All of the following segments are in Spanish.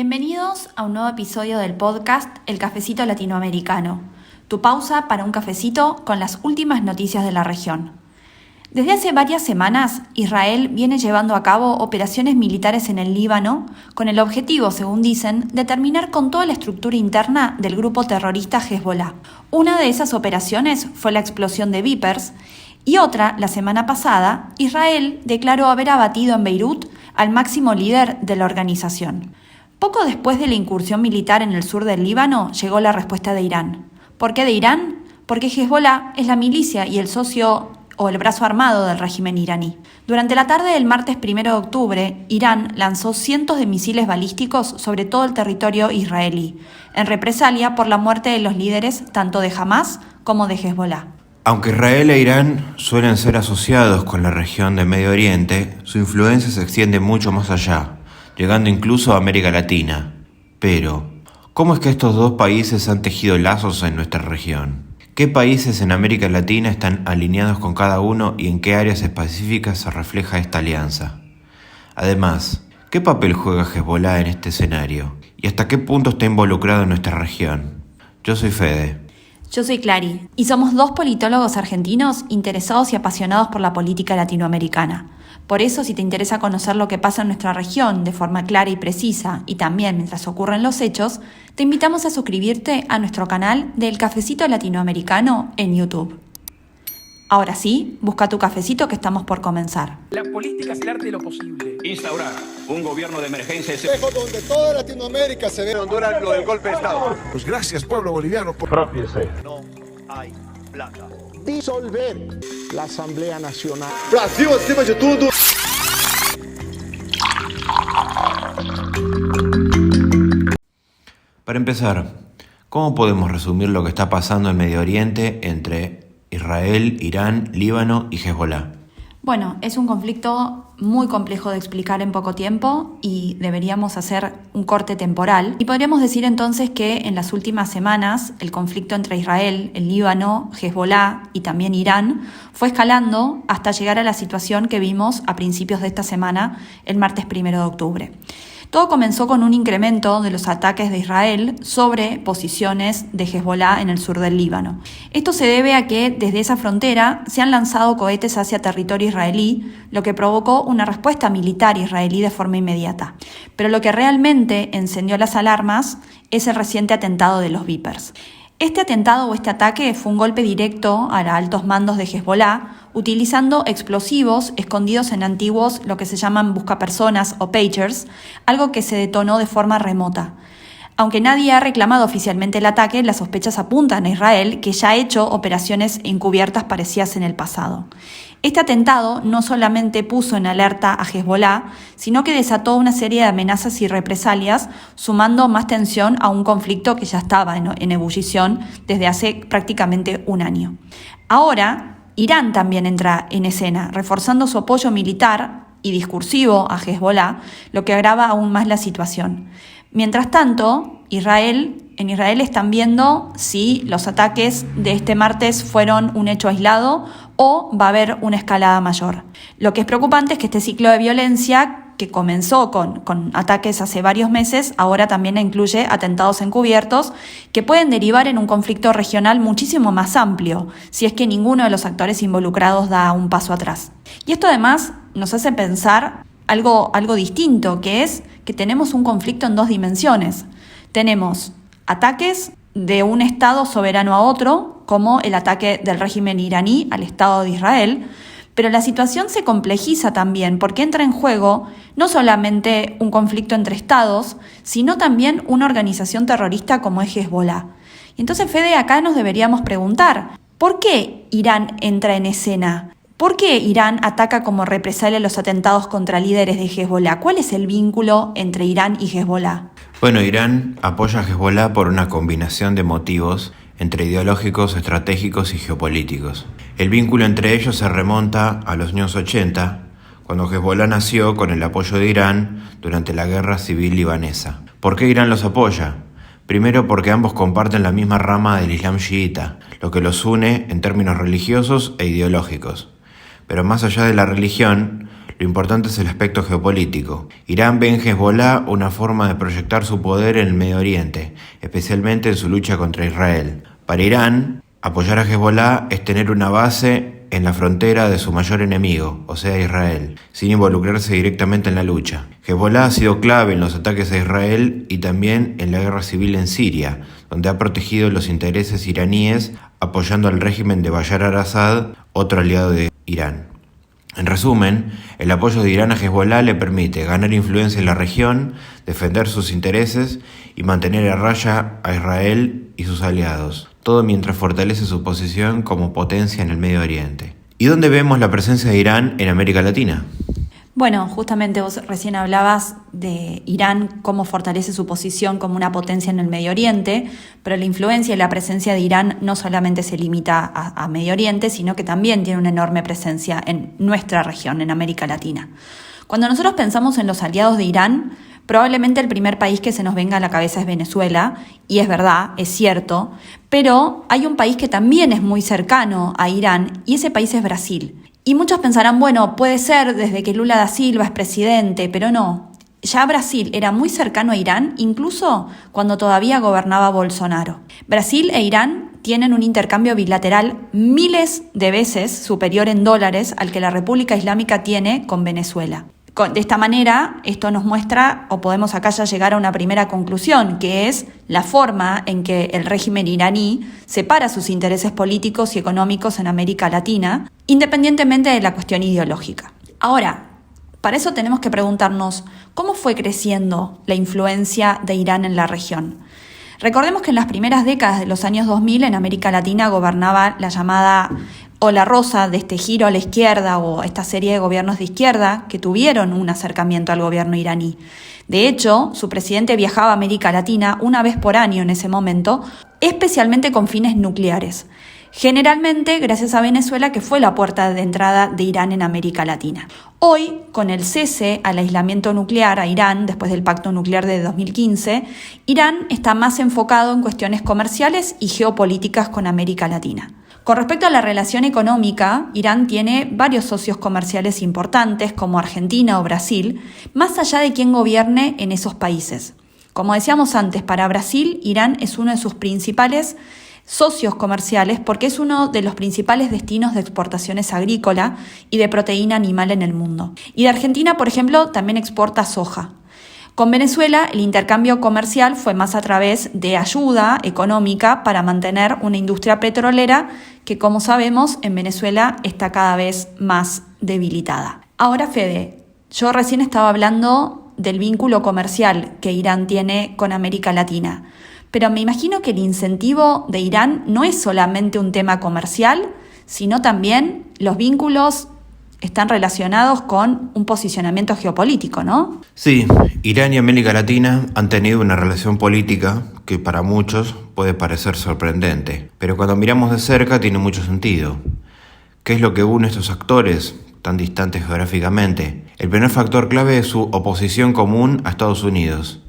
Bienvenidos a un nuevo episodio del podcast El Cafecito Latinoamericano, tu pausa para un cafecito con las últimas noticias de la región. Desde hace varias semanas, Israel viene llevando a cabo operaciones militares en el Líbano con el objetivo, según dicen, de terminar con toda la estructura interna del grupo terrorista Hezbollah. Una de esas operaciones fue la explosión de Vipers y otra, la semana pasada, Israel declaró haber abatido en Beirut al máximo líder de la organización. Poco después de la incursión militar en el sur del Líbano, llegó la respuesta de Irán. ¿Por qué de Irán? Porque Hezbollah es la milicia y el socio o el brazo armado del régimen iraní. Durante la tarde del martes 1 de octubre, Irán lanzó cientos de misiles balísticos sobre todo el territorio israelí, en represalia por la muerte de los líderes tanto de Hamás como de Hezbollah. Aunque Israel e Irán suelen ser asociados con la región de Medio Oriente, su influencia se extiende mucho más allá, llegando incluso a América Latina. Pero, ¿cómo es que estos dos países han tejido lazos en nuestra región? ¿Qué países en América Latina están alineados con cada uno y en qué áreas específicas se refleja esta alianza? Además, ¿qué papel juega Hezbollah en este escenario? ¿Y hasta qué punto está involucrado en nuestra región? Yo soy Fede. Yo soy Clary, y somos dos politólogos argentinos interesados y apasionados por la política latinoamericana. Por eso, si te interesa conocer lo que pasa en nuestra región de forma clara y precisa, y también mientras ocurren los hechos, te invitamos a suscribirte a nuestro canal del Cafecito Latinoamericano en YouTube. Ahora sí, busca tu cafecito que estamos por comenzar. La política es el arte de lo posible. Instaurar un gobierno de emergencia donde toda Latinoamérica se ve. Honduras lo del golpe de Estado. Pues gracias, pueblo boliviano. No hay plata. Disolver la Asamblea Nacional. Brasil acima de tudo. Para empezar, ¿cómo podemos resumir lo que está pasando en Medio Oriente entre Israel, Irán, Líbano y Hezbollah? Bueno, es un conflicto muy complejo de explicar en poco tiempo y deberíamos hacer un corte temporal. Y podríamos decir entonces que en las últimas semanas el conflicto entre Israel, el Líbano, Hezbollah y también Irán fue escalando hasta llegar a la situación que vimos a principios de esta semana, el martes 1 de octubre. Todo comenzó con un incremento de los ataques de Israel sobre posiciones de Hezbollah en el sur del Líbano. Esto se debe a que desde esa frontera se han lanzado cohetes hacia territorio israelí, lo que provocó una respuesta militar israelí de forma inmediata. Pero lo que realmente encendió las alarmas es el reciente atentado de los Vipers. Este atentado o este ataque fue un golpe directo a altos mandos de Hezbollah, utilizando explosivos escondidos en antiguos, lo que se llaman buscapersonas o pagers, algo que se detonó de forma remota. Aunque nadie ha reclamado oficialmente el ataque, las sospechas apuntan a Israel, que ya ha hecho operaciones encubiertas parecidas en el pasado. Este atentado no solamente puso en alerta a Hezbollah, sino que desató una serie de amenazas y represalias, sumando más tensión a un conflicto que ya estaba en ebullición desde hace prácticamente un año. Ahora, Irán también entra en escena, reforzando su apoyo militar y discursivo a Hezbollah, lo que agrava aún más la situación. Mientras tanto, en Israel están viendo si los ataques de este martes fueron un hecho aislado o va a haber una escalada mayor. Lo que es preocupante es que este ciclo de violencia, que comenzó con ataques hace varios meses, ahora también incluye atentados encubiertos que pueden derivar en un conflicto regional muchísimo más amplio, si es que ninguno de los actores involucrados da un paso atrás. Y esto además nos hace pensar algo distinto, que es que tenemos un conflicto en dos dimensiones. Tenemos ataques de un Estado soberano a otro, como el ataque del régimen iraní al Estado de Israel, pero la situación se complejiza también porque entra en juego no solamente un conflicto entre estados, sino también una organización terrorista como es Hezbollah. Y entonces, Fede, acá nos deberíamos preguntar, ¿por qué Irán entra en escena? ¿Por qué Irán ataca como represalia los atentados contra líderes de Hezbollah? ¿Cuál es el vínculo entre Irán y Hezbollah? Bueno, Irán apoya a Hezbollah por una combinación de motivos entre ideológicos, estratégicos y geopolíticos. El vínculo entre ellos se remonta a los años 80, cuando Hezbollah nació con el apoyo de Irán durante la guerra civil libanesa. ¿Por qué Irán los apoya? Primero porque ambos comparten la misma rama del Islam chiita, lo que los une en términos religiosos e ideológicos. Pero más allá de la religión, Lo importante es el aspecto geopolítico. Irán ve en Hezbollah una forma de proyectar su poder en el Medio Oriente, especialmente en su lucha contra Israel. Para Irán, apoyar a Hezbollah es tener una base en la frontera de su mayor enemigo, o sea Israel, sin involucrarse directamente en la lucha. Hezbollah ha sido clave en los ataques a Israel y también en la guerra civil en Siria, donde ha protegido los intereses iraníes apoyando al régimen de Bashar al-Assad, otro aliado de Irán. En resumen, el apoyo de Irán a Hezbollah le permite ganar influencia en la región, defender sus intereses y mantener a raya a Israel y sus aliados, todo mientras fortalece su posición como potencia en el Medio Oriente. ¿Y dónde vemos la presencia de Irán en América Latina? Bueno, justamente vos recién hablabas de Irán, cómo fortalece su posición como una potencia en el Medio Oriente, pero la influencia y la presencia de Irán no solamente se limita a Medio Oriente, sino que también tiene una enorme presencia en nuestra región, en América Latina. Cuando nosotros pensamos en los aliados de Irán, probablemente el primer país que se nos venga a la cabeza es Venezuela, y es verdad, es cierto, pero hay un país que también es muy cercano a Irán, y ese país es Brasil. Y muchos pensarán, bueno, puede ser desde que Lula da Silva es presidente, pero no. Ya Brasil era muy cercano a Irán, incluso cuando todavía gobernaba Bolsonaro. Brasil e Irán tienen un intercambio bilateral miles de veces superior en dólares al que la República Islámica tiene con Venezuela. De esta manera, esto nos muestra, o podemos acá ya llegar a una primera conclusión, que es la forma en que el régimen iraní separa sus intereses políticos y económicos en América Latina, independientemente de la cuestión ideológica. Ahora, para eso tenemos que preguntarnos, ¿cómo fue creciendo la influencia de Irán en la región? Recordemos que en las primeras décadas de los años 2000 en América Latina gobernaba la llamada ola rosa de este giro a la izquierda o esta serie de gobiernos de izquierda que tuvieron un acercamiento al gobierno iraní. De hecho, su presidente viajaba a América Latina una vez por año en ese momento, especialmente con fines nucleares. Generalmente gracias a Venezuela, que fue la puerta de entrada de Irán en América Latina. Hoy, con el cese al aislamiento nuclear a Irán, después del pacto nuclear de 2015, Irán está más enfocado en cuestiones comerciales y geopolíticas con América Latina. Con respecto a la relación económica, Irán tiene varios socios comerciales importantes como Argentina o Brasil, más allá de quién gobierne en esos países. Como decíamos antes, para Brasil, Irán es uno de sus principales socios comerciales porque es uno de los principales destinos de exportaciones agrícola y de proteína animal en el mundo. Y de Argentina, por ejemplo, también exporta soja. Con Venezuela, el intercambio comercial fue más a través de ayuda económica para mantener una industria petrolera que, como sabemos, en Venezuela está cada vez más debilitada. Ahora, Fede, yo recién estaba hablando del vínculo comercial que Irán tiene con América Latina, pero me imagino que el incentivo de Irán no es solamente un tema comercial, sino también los vínculos están relacionados con un posicionamiento geopolítico, ¿no? Sí, Irán y América Latina han tenido una relación política que para muchos puede parecer sorprendente, pero cuando miramos de cerca tiene mucho sentido. ¿Qué es lo que une a estos actores tan distantes geográficamente? El primer factor clave es su oposición común a Estados Unidos.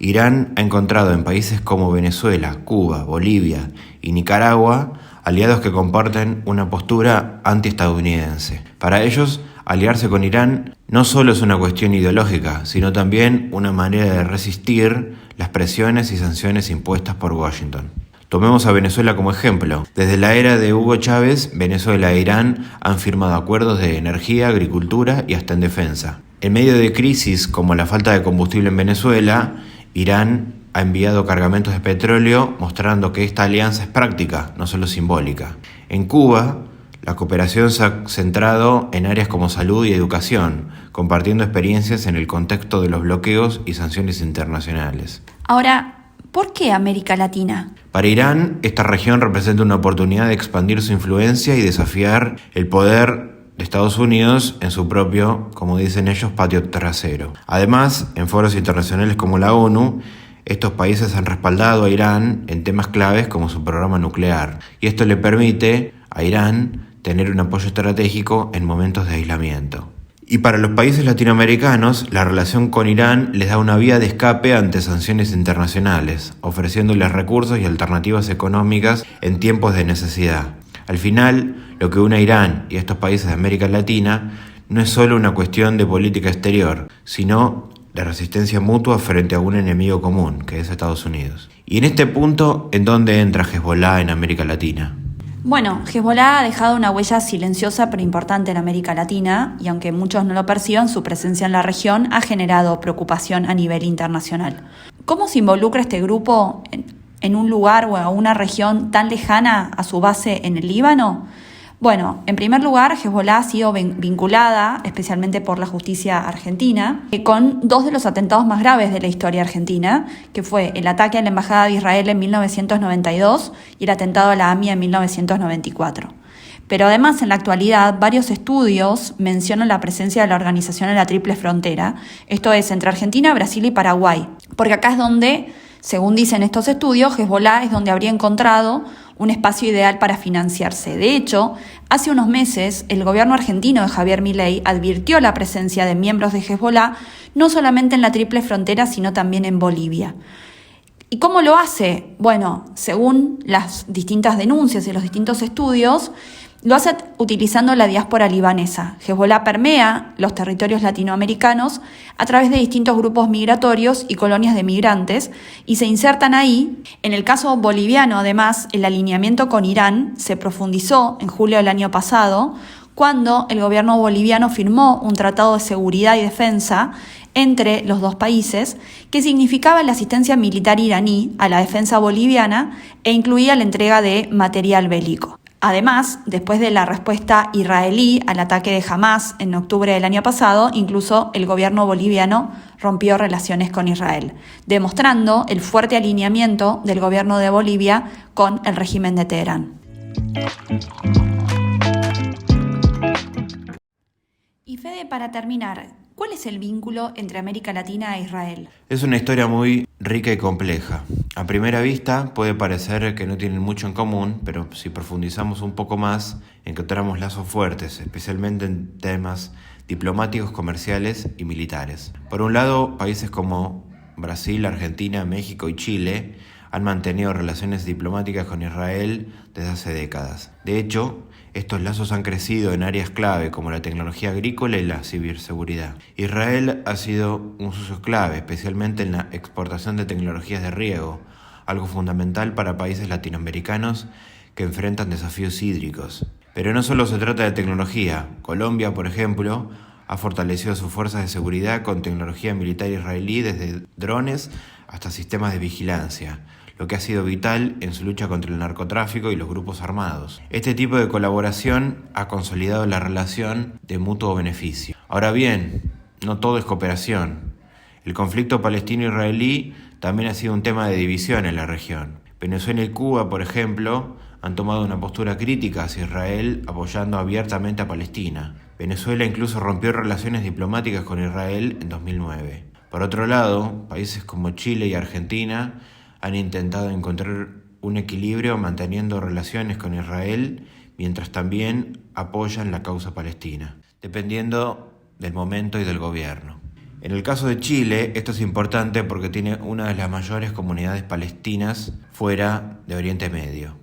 Irán ha encontrado en países como Venezuela, Cuba, Bolivia y Nicaragua aliados que comparten una postura antiestadounidense. Para ellos, aliarse con Irán no solo es una cuestión ideológica, sino también una manera de resistir las presiones y sanciones impuestas por Washington. Tomemos a Venezuela como ejemplo. Desde la era de Hugo Chávez, Venezuela e Irán han firmado acuerdos de energía, agricultura y hasta en defensa. En medio de crisis como la falta de combustible en Venezuela, Irán ha enviado cargamentos de petróleo mostrando que esta alianza es práctica, no solo simbólica. En Cuba, la cooperación se ha centrado en áreas como salud y educación, compartiendo experiencias en el contexto de los bloqueos y sanciones internacionales. Ahora, ¿por qué América Latina? Para Irán, esta región representa una oportunidad de expandir su influencia y desafiar el poder de Estados Unidos en su propio, como dicen ellos, patio trasero. Además, en foros internacionales como la ONU, estos países han respaldado a Irán en temas claves como su programa nuclear, y esto le permite a Irán tener un apoyo estratégico en momentos de aislamiento. Y para los países latinoamericanos, la relación con Irán les da una vía de escape ante sanciones internacionales, ofreciéndoles recursos y alternativas económicas en tiempos de necesidad. Al final, lo que une a Irán y a estos países de América Latina no es solo una cuestión de política exterior, sino de resistencia mutua frente a un enemigo común, que es Estados Unidos. Y en este punto, ¿en dónde entra Hezbollah en América Latina? Bueno, Hezbollah ha dejado una huella silenciosa pero importante en América Latina y aunque muchos no lo perciban, su presencia en la región ha generado preocupación a nivel internacional. ¿Cómo se involucra este grupo en un lugar o a una región tan lejana a su base en el Líbano? Bueno, en primer lugar, Hezbollah ha sido vinculada, especialmente por la justicia argentina, con dos de los atentados más graves de la historia argentina, que fue el ataque a la Embajada de Israel en 1992 y el atentado a la AMIA en 1994. Pero además, en la actualidad, varios estudios mencionan la presencia de la organización en la Triple Frontera, esto es, entre Argentina, Brasil y Paraguay, porque acá es donde, según dicen estos estudios, Hezbollah es donde habría encontrado un espacio ideal para financiarse. De hecho, hace unos meses, el gobierno argentino de Javier Milei advirtió la presencia de miembros de Hezbollah no solamente en la Triple Frontera, sino también en Bolivia. ¿Y cómo lo hace? Bueno, según las distintas denuncias y los distintos estudios, lo hace utilizando la diáspora libanesa. Hezbollah permea los territorios latinoamericanos a través de distintos grupos migratorios y colonias de migrantes y se insertan ahí. En el caso boliviano, además, el alineamiento con Irán se profundizó en julio del año pasado, cuando el gobierno boliviano firmó un tratado de seguridad y defensa entre los dos países que significaba la asistencia militar iraní a la defensa boliviana e incluía la entrega de material bélico. Además, después de la respuesta israelí al ataque de Hamás en octubre del año pasado, incluso el gobierno boliviano rompió relaciones con Israel, demostrando el fuerte alineamiento del gobierno de Bolivia con el régimen de Teherán. Y Fede, para terminar, ¿cuál es el vínculo entre América Latina e Israel? Es una historia muy rica y compleja. A primera vista puede parecer que no tienen mucho en común, pero si profundizamos un poco más, encontramos lazos fuertes, especialmente en temas diplomáticos, comerciales y militares. Por un lado, países como Brasil, Argentina, México y Chile han mantenido relaciones diplomáticas con Israel desde hace décadas. De hecho, estos lazos han crecido en áreas clave como la tecnología agrícola y la ciberseguridad. Israel ha sido un socio clave, especialmente en la exportación de tecnologías de riego, algo fundamental para países latinoamericanos que enfrentan desafíos hídricos. Pero no solo se trata de tecnología. Colombia, por ejemplo, ha fortalecido sus fuerzas de seguridad con tecnología militar israelí, desde drones hasta sistemas de vigilancia, lo que ha sido vital en su lucha contra el narcotráfico y los grupos armados. Este tipo de colaboración ha consolidado la relación de mutuo beneficio. Ahora bien, no todo es cooperación. El conflicto palestino-israelí también ha sido un tema de división en la región. Venezuela y Cuba, por ejemplo, han tomado una postura crítica hacia Israel, apoyando abiertamente a Palestina. Venezuela incluso rompió relaciones diplomáticas con Israel en 2009. Por otro lado, países como Chile y Argentina han intentado encontrar un equilibrio manteniendo relaciones con Israel, mientras también apoyan la causa palestina, dependiendo del momento y del gobierno. En el caso de Chile, esto es importante porque tiene una de las mayores comunidades palestinas fuera de Oriente Medio.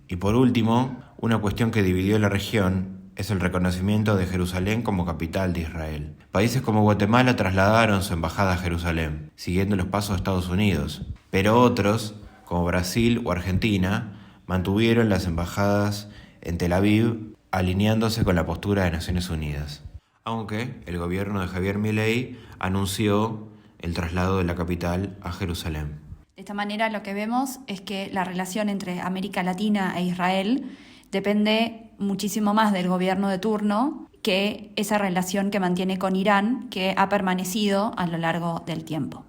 Y por último, una cuestión que dividió la región es el reconocimiento de Jerusalén como capital de Israel. Países como Guatemala trasladaron su embajada a Jerusalén, siguiendo los pasos de Estados Unidos, pero otros, como Brasil o Argentina, mantuvieron las embajadas en Tel Aviv, alineándose con la postura de Naciones Unidas. Aunque el gobierno de Javier Milei anunció el traslado de la capital a Jerusalén. De esta manera lo que vemos es que la relación entre América Latina e Israel depende muchísimo más del gobierno de turno que esa relación que mantiene con Irán, que ha permanecido a lo largo del tiempo.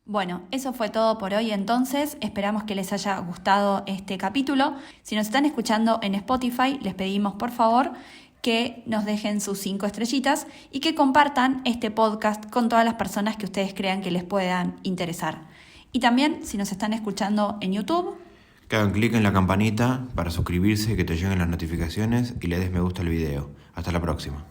Bueno, eso fue todo por hoy entonces. Esperamos que les haya gustado este capítulo. Si nos están escuchando en Spotify, les pedimos por favor que nos dejen sus 5 estrellitas y que compartan este podcast con todas las personas que ustedes crean que les puedan interesar. Y también, si nos están escuchando en YouTube, que hagan clic en la campanita para suscribirse y que te lleguen las notificaciones y le des me gusta al video. Hasta la próxima.